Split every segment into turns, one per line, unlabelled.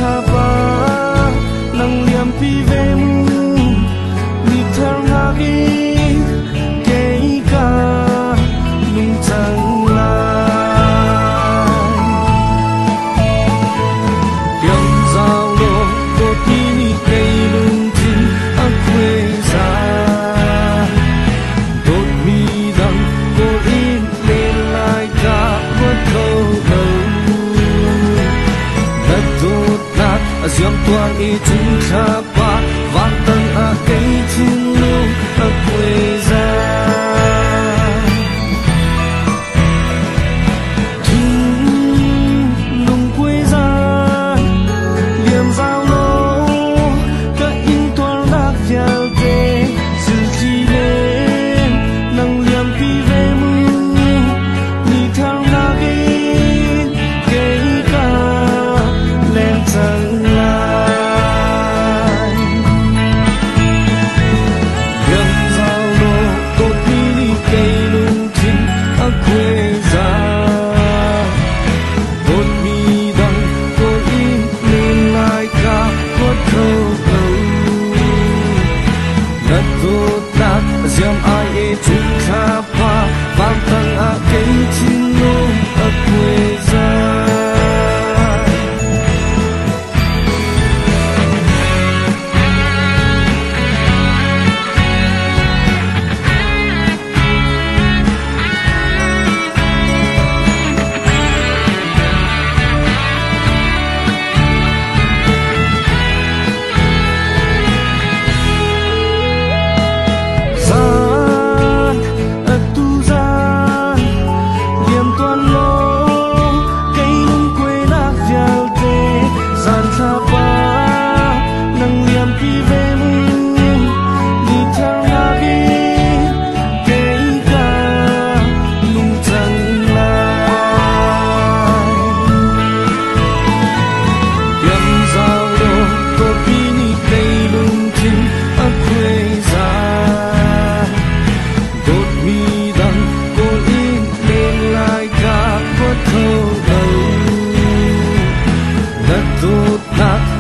Sapa nang liam pivem ni thangagi keika nung chang lai yam zao lo ko ti ni kei lung tin a kwe sa dot mi dang ko in le lai ka wat ko lo that dot nat asyam tuan I chung Sapa vang tang a kei chin lung a kwe sa Diam ai e chung Sapa vang tang a kei chin lung a kwe sa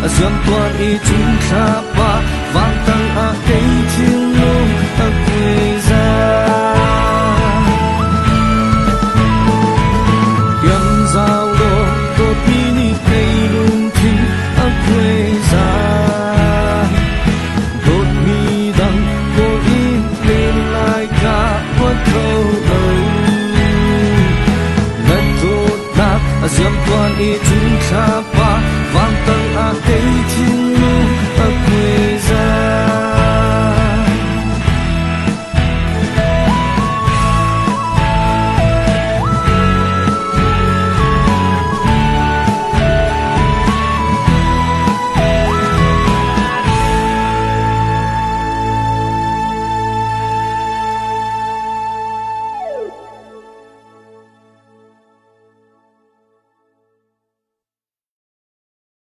Asyam tuan I chung Sapa vang tang a kei chin lung a kwe sa yam zao lo to pi ni kei lung tin a kwe sa dot mi dang ko in lên lai ka wat ko lo let dot nat asyam tuan I chung Sapa